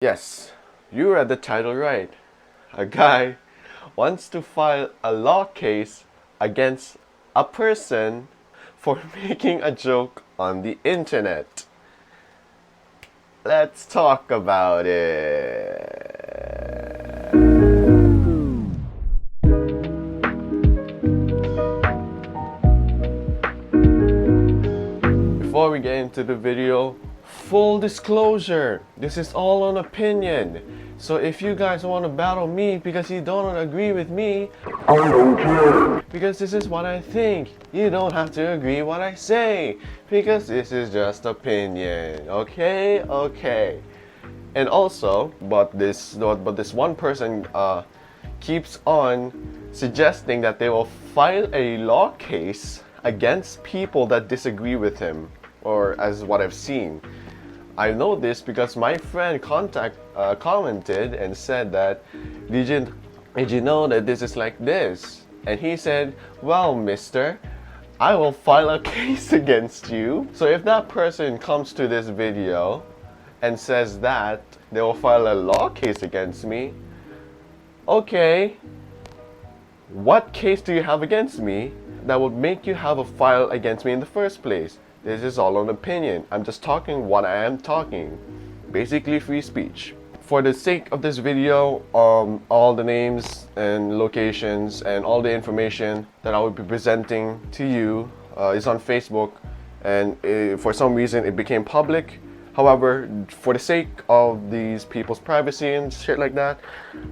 Yes, you read the title right. A guy wants to file a law case against a person for making a joke on the internet. Let's talk about it. Before we get into the video, full disclosure, this is all an opinion. So if you guys want to battle me because you don't agree with me, I don't care. Because this is what I think. You don't have to agree what I say because this is just opinion. Okay? Okay. And also, but this one person keeps on suggesting that they will file a law case against people that disagree with him, or as what I've seen. I know this because my friend commented and said that, did you know that this is like this? And he said, well, mister, I will file a case against you. So if that person comes to this video and says that they will file a law case against me, okay, what case do you have against me that would make you have a file against me in the first place? This is all an opinion. I'm just talking what I am talking. Basically free speech. For the sake of this video, all the names and locations and all the information that I will be presenting to you is on Facebook, and for some reason it became public. However, for the sake of these people's privacy and shit like that,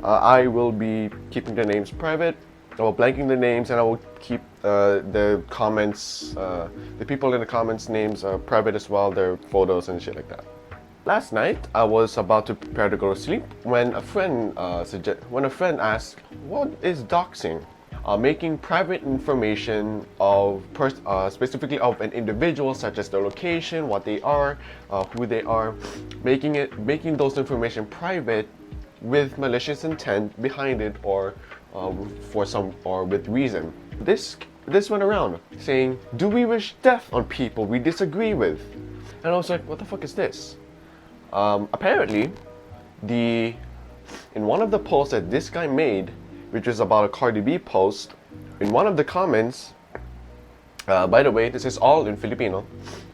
I will be keeping the names private. I will blanking the names, and I will keep the comments, the people in the comments names private as well, their photos and shit like that. Last night, I was about to prepare to go to sleep when a friend asked, "What is doxing?" Making private information of specifically of an individual, such as their location, what they are, who they are, making those information private with malicious intent behind it, or with reason. This went around saying, "Do we wish death on people we disagree with?" And I was like, "What the fuck is this?" Apparently, in one of the posts that this guy made, which was about a Cardi B post, in one of the comments, by the way, this is all in Filipino,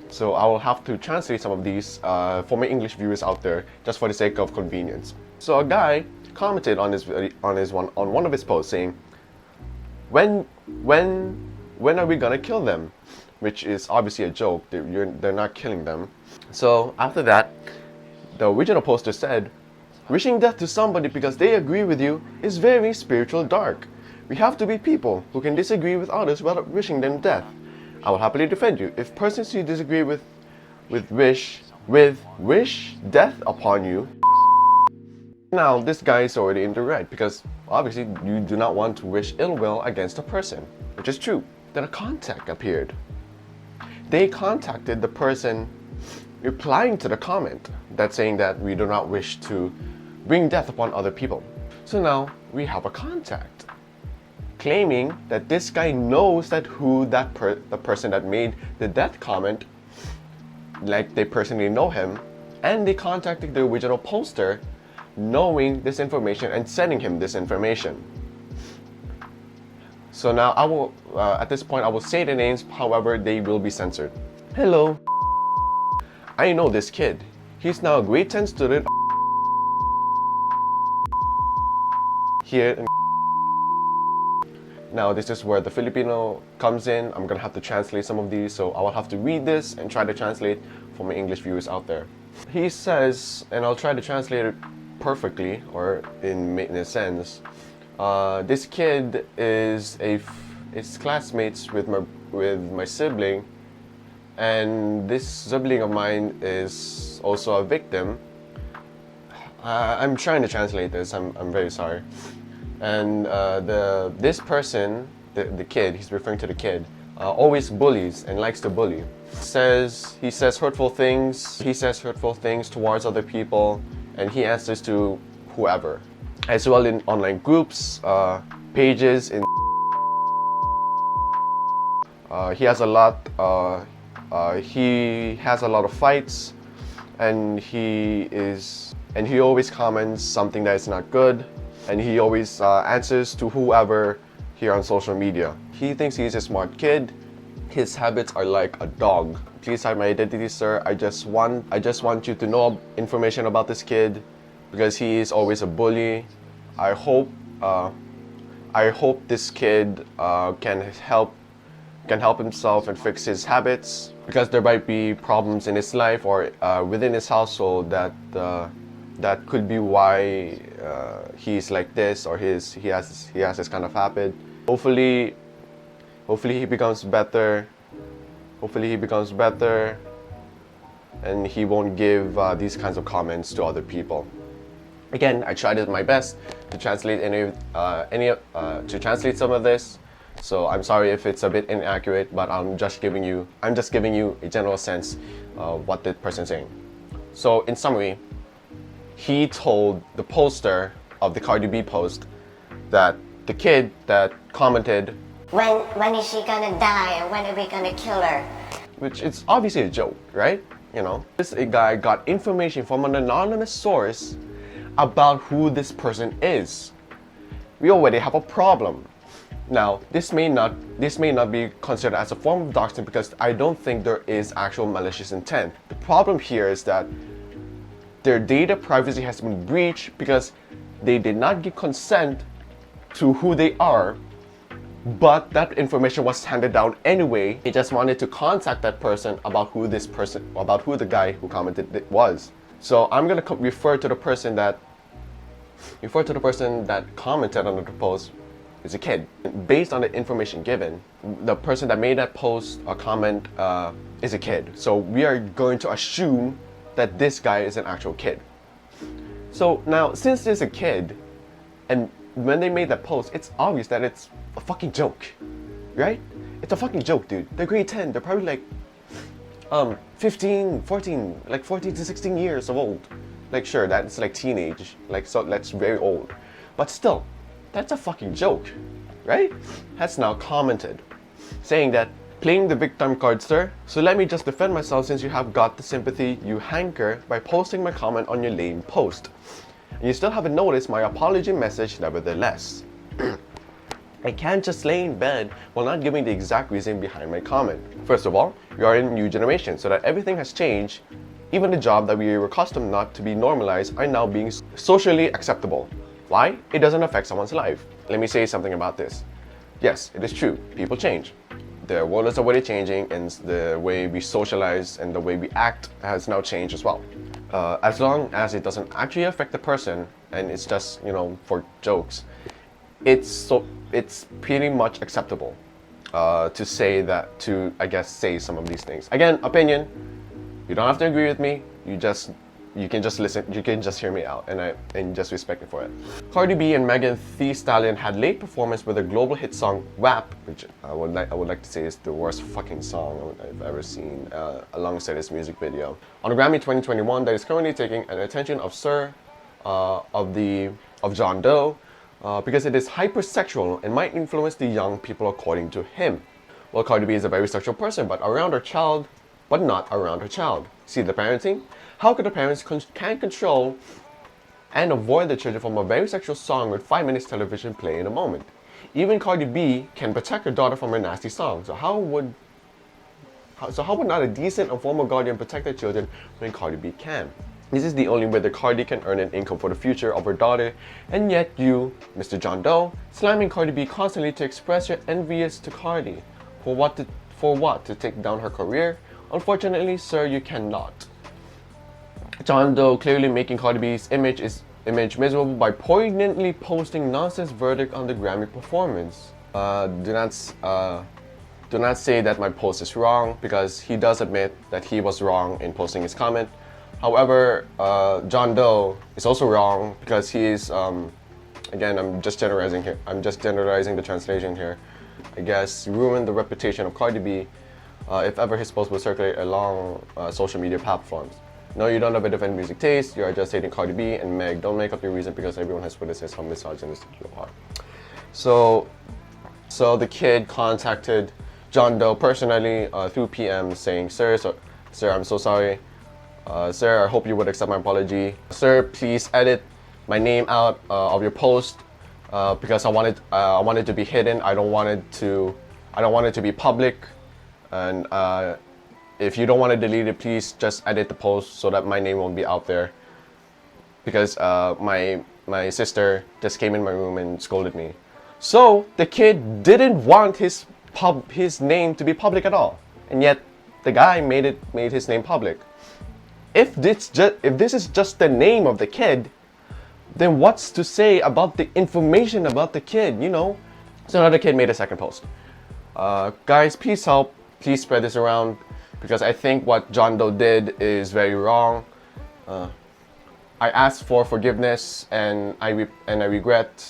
so I will have to translate some of these for my English viewers out there, just for the sake of convenience. So a guy commented on one of his posts saying, when are we gonna kill them? Which is obviously a joke. They're not killing them. So after that, the original poster said, "Wishing death to somebody because they agree with you is very spiritual dark. We have to be people who can disagree with others without wishing them death. I will happily defend you. If persons you disagree with wish death upon you." Now, this guy is already in the right because obviously you do not want to wish ill will against a person, which is true. Then a contact appeared. They contacted the person replying to the comment that's saying that we do not wish to bring death upon other people. So now we have a contact claiming that this guy knows that the person that made the death comment, like they personally know him, and they contacted the original poster knowing this information and sending him this information. So now I will, at this point, I will say the names, however, they will be censored. Hello. I know this kid. He's now a grade 10 student here in. Now this is where the Filipino comes in. I'm gonna have to translate some of these, so I will have to read this and try to translate for my English viewers out there. He says, and I'll try to translate it perfectly, or in a sense, this kid is classmates with my sibling, and this sibling of mine is also a victim. I'm trying to translate this. I'm very sorry. And this person, the kid, he's referring to the kid, always bullies and likes to bully. He says hurtful things. He says hurtful things towards other people, and he answers to whoever, as well in online groups, pages. He has a lot. He has a lot of fights, and he is and he always comments something that is not good, and he always answers to whoever here on social media. He thinks he's a smart kid. His habits are like a dog. Please hide my identity, sir. I just want you to know information about this kid because he is always a bully. I hope this kid can help himself and fix his habits, because there might be problems in his life or within his household that could be why he's like this, or he has this kind of habit. Hopefully he becomes better. Hopefully he becomes better, and he won't give these kinds of comments to other people. Again, I tried my best to translate to translate some of this. So I'm sorry if it's a bit inaccurate, but I'm just giving you a general sense of what the person's saying. So in summary, he told the poster of the Cardi B post that the kid that commented, when is she gonna die and when are we gonna kill her? Which is obviously a joke, right? You know, this guy got information from an anonymous source about who this person is. We already have a problem. Now, this may not be considered as a form of doxing because I don't think there is actual malicious intent. The problem here is that their data privacy has been breached because they did not give consent to who they are, but that information was handed down anyway. They just wanted to contact that person about who the guy who commented it was. So I'm gonna refer to the person that commented on the post is a kid. Based on the information given, the person that made that post or comment is a kid. So we are going to assume that this guy is an actual kid. So now, since there's a kid, and when they made that post, it's obvious that it's a fucking joke, right? It's a fucking joke, dude. They're grade 10. They're probably like 15, 14, like 14 to 16 years of old. Like, sure, that's like teenage, like, so that's very old. But still, that's a fucking joke, right? Has now commented, saying that, playing the victim card, sir. So let me just defend myself since you have got the sympathy you hanker by posting my comment on your lame post. And you still haven't noticed my apology message nevertheless. I can't just lay in bed while not giving the exact reason behind my comment. First of all, we are in a new generation, so that everything has changed. Even the job that we were accustomed not to be normalized are now being socially acceptable. Why? It doesn't affect someone's life. Let me say something about this. Yes, it is true. People change. The world is already changing, and the way we socialize and the way we act has now changed as well. As long as it doesn't actually affect the person and it's just, you know, for jokes, it's pretty much acceptable to say that, to, I guess, say some of these things. Again, opinion. You don't have to agree with me. You can just listen. You can just hear me out, and just respect me for it. Cardi B and Megan Thee Stallion had late performance with their global hit song "WAP," which I would like to say is the worst fucking song I've ever seen, alongside its music video. On Grammy 2021, that is currently taking an attention of of John Doe, because it is hypersexual and might influence the young people, according to him. Well, Cardi B is a very sexual person, but around her child, but not around her child. See the parenting? How could the parents can control and avoid the children from a very sexual song with 5 minutes television play in a moment? Even Cardi B can protect her daughter from her nasty song. So how would not a decent and formal guardian protect their children when Cardi B can? This is the only way that Cardi can earn an income for the future of her daughter, and yet you, Mr. John Doe, slamming Cardi B constantly to express your envious to Cardi. For what? To take down her career? Unfortunately, sir, you cannot. John Doe clearly making Cardi B's image miserable by poignantly posting nonsense verdict on the Grammy performance. Do not say that my post is wrong, because he does admit that he was wrong in posting his comment. However, John Doe is also wrong because he is, again, I'm just generalizing the translation here. I guess ruined the reputation of Cardi B if ever his post would circulate along social media platforms. No, you don't have a different music taste. You are just hating Cardi B and Meg. Don't make up your reason because everyone has witnessed how misogynistic you are. So the kid contacted John Doe personally through PM saying, Sir, I'm so sorry. Sir, I hope you would accept my apology. Sir, please edit my name out of your post because I want it to be hidden. I don't want it to be public. And if you don't want to delete it, please just edit the post so that my name won't be out there. Because my sister just came in my room and scolded me. So the kid didn't want his name to be public at all, and yet the guy made his name public. If this is just the name of the kid, then what's to say about the information about the kid, you know? So another kid made a second post. Guys, please help. Please spread this around because I think what John Doe did is very wrong. I asked for forgiveness and I regret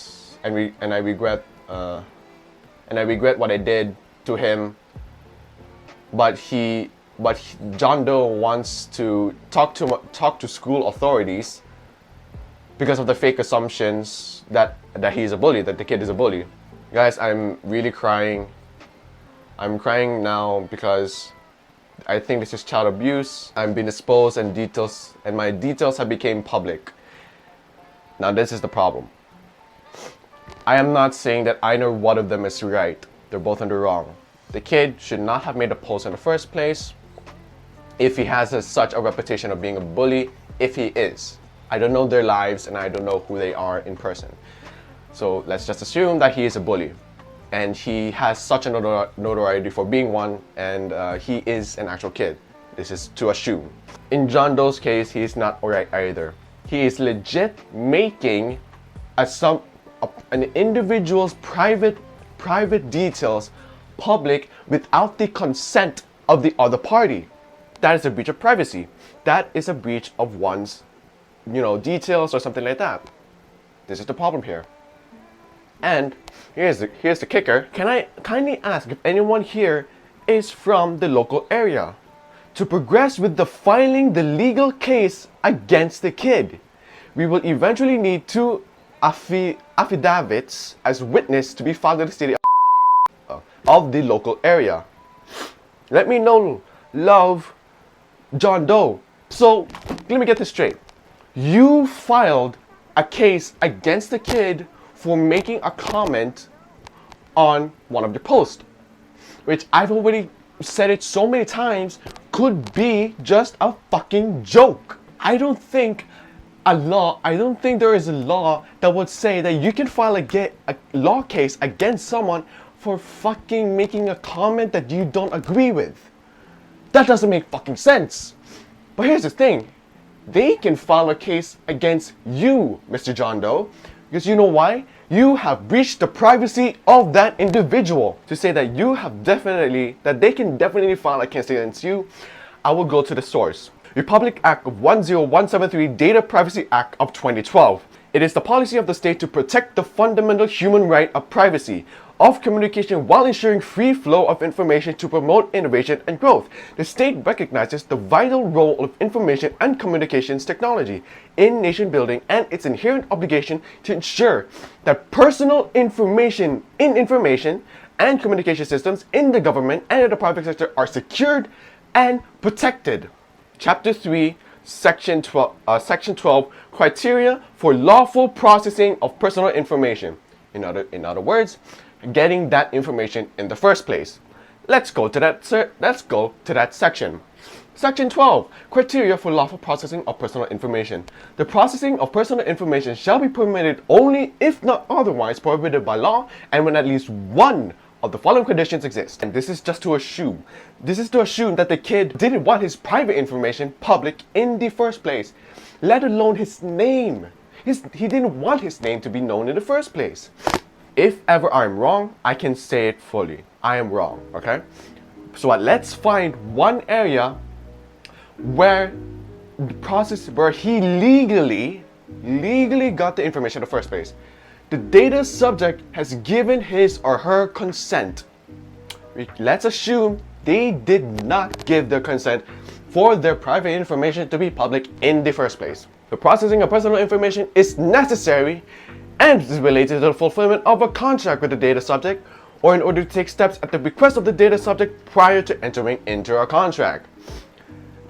what I did to him. But John Doe wants to talk to school authorities because of the fake assumptions that he's a bully, that the kid is a bully. Guys, I'm really crying. I'm crying now because I think this is child abuse. I've been exposed and my details have become public. Now this is the problem. I am not saying that either one of them is right. They're both in the wrong. The kid should not have made a post in the first place if he has such a reputation of being a bully, if he is. I don't know their lives and I don't know who they are in person. So let's just assume that he is a bully. And he has such a notoriety for being one, and he is an actual kid. This is to assume. In John Doe's case, he is not alright either. He is legit making an individual's private details public without the consent of the other party. That is a breach of privacy. That is a breach of one's, details or something like that. This is the problem here. And here's the kicker. Can I kindly ask if anyone here is from the local area to progress with filing the legal case against the kid? We will eventually need 2 affidavits as witness to be filed in the city of the local area. Let me know, love, John Doe. So let me get this straight. You filed a case against the kid for making a comment on one of your posts, which I've already said it so many times, could be just a fucking joke. I don't think there is a law that would say that you can file a law case against someone for fucking making a comment that you don't agree with. That doesn't make fucking sense. But here's the thing. They can file a case against you, Mr. John Doe, because you know why? You have breached the privacy of that individual. To say that they can definitely file a case against you, I will go to the source. Republic Act of 10173, Data Privacy Act of 2012. It is the policy of the state to protect the fundamental human right of privacy of communication while ensuring free flow of information to promote innovation and growth. The state recognizes the vital role of information and communications technology in nation building and its inherent obligation to ensure that personal information in information and communication systems in the government and in the private sector are secured and protected. Chapter 3, Section 12, Criteria for Lawful Processing of Personal Information. In other words, getting that information in the first place. Let's go to that section. Section 12, Criteria for Lawful Processing of Personal Information. The processing of personal information shall be permitted only if not otherwise prohibited by law and when at least one of the following conditions exist. And this is just to assume. This is to assume that the kid didn't want his private information public in the first place, let alone his name. He didn't want his name to be known in the first place. If ever I'm wrong, I can say it fully. I am wrong, okay? So let's find one area where he legally got the information in the first place. The data subject has given his or her consent. Let's assume they did not give their consent for their private information to be public in the first place. The processing of personal information is necessary and is related to the fulfillment of a contract with the data subject or in order to take steps at the request of the data subject prior to entering into a contract.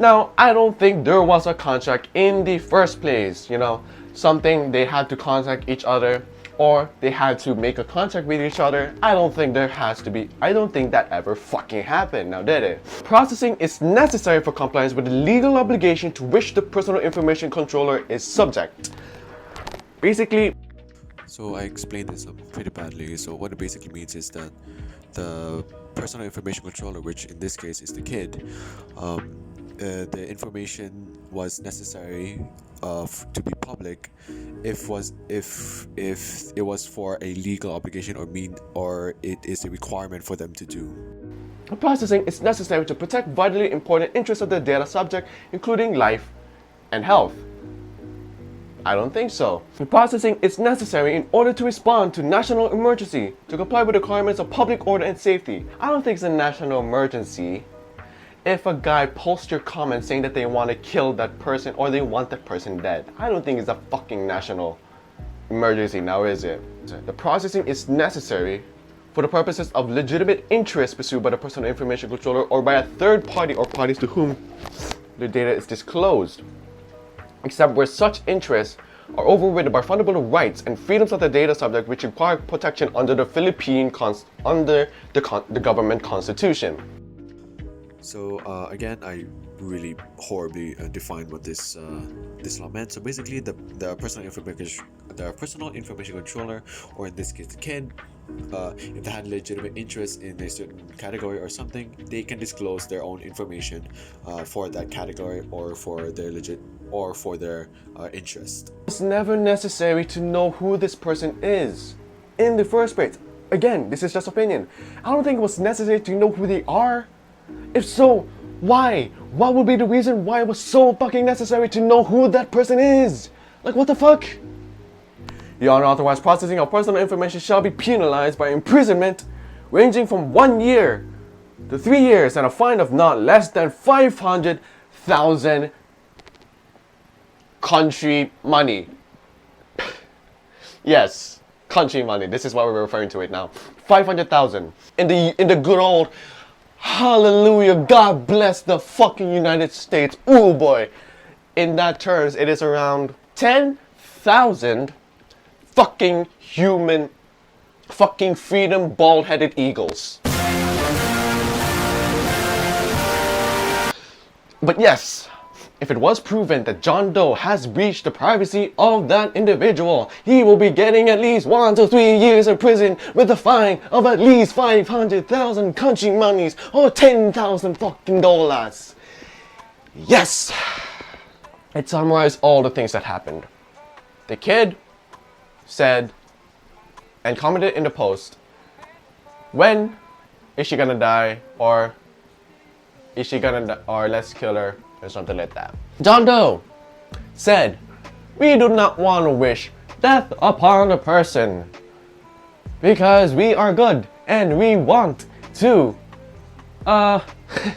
Now, I don't think there was a contract in the first place, you know, something they had to contact each other or they had to make a contract with each other. I don't think there has to be. I don't think that ever fucking happened, now did it? Processing is necessary for compliance with the legal obligation to which the personal information controller is subject. Basically, so I explained this pretty badly. So what it basically means is that the personal information controller, which in this case is the kid, the information was necessary to be public if it was for a legal obligation or it is a requirement for them to do. processing is necessary to protect vitally important interests of the data subject, including life and health. I don't think so. Processing is necessary in order to respond to national emergency, to comply with the requirements of public order and safety. I don't think it's a national emergency. If a guy posts your comment saying that they want to kill that person or they want that person dead, I don't think it's a fucking national emergency now, is it? The processing is necessary for the purposes of legitimate interests pursued by the personal information controller or by a third party or parties to whom the data is disclosed, except where such interests are overridden by fundamental rights and freedoms of the data subject which require protection under the the government constitution. So again, I really horribly defined what this law meant. So basically, the personal information controller, or in this case the kid, if they had legitimate interest in a certain category or something, they can disclose their own information for that category or for their interest. It's never necessary to know who this person is in the first place. Again, this is just opinion. I don't think it was necessary to know who they are. If so, why? What would be the reason why it was so fucking necessary to know who that person is? Like, what the fuck? The unauthorized processing of personal information shall be penalized by imprisonment ranging from 1 year to 3 years and a fine of not less than 500,000 country money. Yes, country money. This is what we're referring to it now. 500,000 in the good old hallelujah, God bless the fucking United States. Ooh boy. In that terms, it is around 10,000 fucking human fucking freedom bald-headed eagles. But yes, if it was proven that John Doe has breached the privacy of that individual, he will be getting at least 1 to 3 years in prison with a fine of at least 500,000 country monies or 10,000 fucking dollars. Yes! It summarized all the things that happened. The kid said and commented in the post, when is she gonna die, or is she gonna die, or let's kill her, or something like that. John Doe said, we do not want to wish death upon a person because we are good and we want to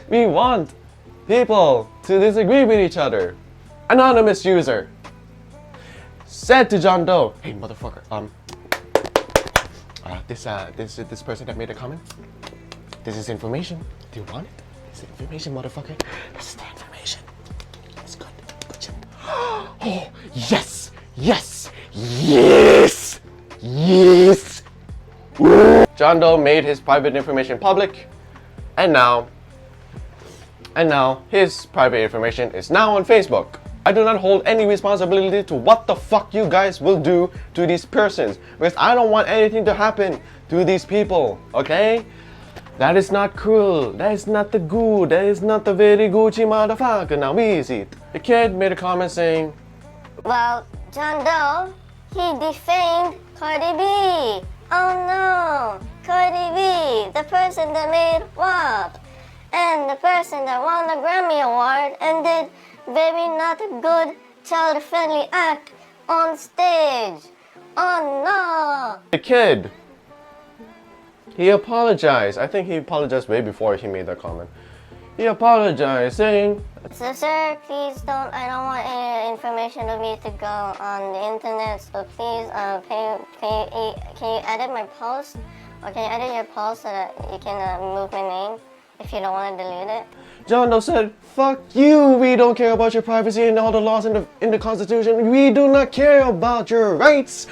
we want people to disagree with each other. Anonymous user said to John Doe, hey motherfucker, this person that made a comment, this is information, do you want it? This is information, motherfucker. This is the information. It's good. Good shit. Oh, yes! Yes! Yes! Yes! John Doe made his private information public, and now his private information is now on Facebook. I do not hold any responsibility to what the fuck you guys will do to these persons, because I don't want anything to happen to these people, okay? That is not cruel. That is not the good. That is not the very Gucci motherfucker. Now is it? The kid made a comment saying, Well, John Doe, he defamed Cardi B. Oh no, Cardi B, the person that made WAP, and the person that won the Grammy Award and did very not a good child-friendly act on stage. Oh no. The kid, he apologized. I think he apologized way before he made that comment. He apologized, saying, So sir, please don't, I don't want any information of me to go on the internet, so please, can you edit my post? Or can you edit your post so that you can move my name? if you don't want to delete it. John Doe said, "Fuck you, we don't care about your privacy and all the laws in the Constitution. We do not care about your rights.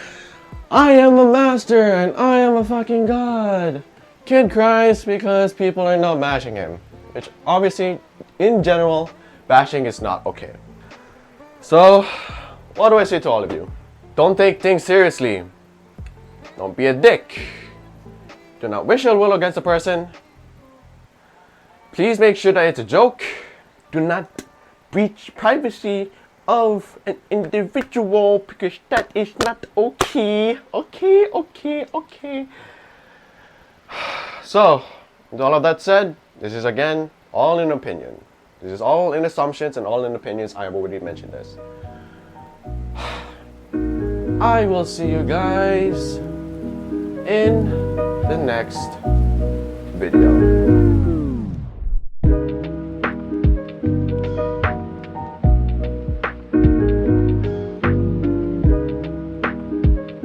I am a master and I am a fucking god." Kid cries because people are not bashing him. Which obviously, in general, bashing is not okay. So, what do I say to all of you? Don't take things seriously. Don't be a dick. Do not wish ill will against a person. Please make sure that it's a joke. Do not breach privacy of an individual because that is not okay. Okay. So, with all of that said, this is again all in opinion. This is all in assumptions and all in opinions. I have already mentioned this. I will see you guys in the next video.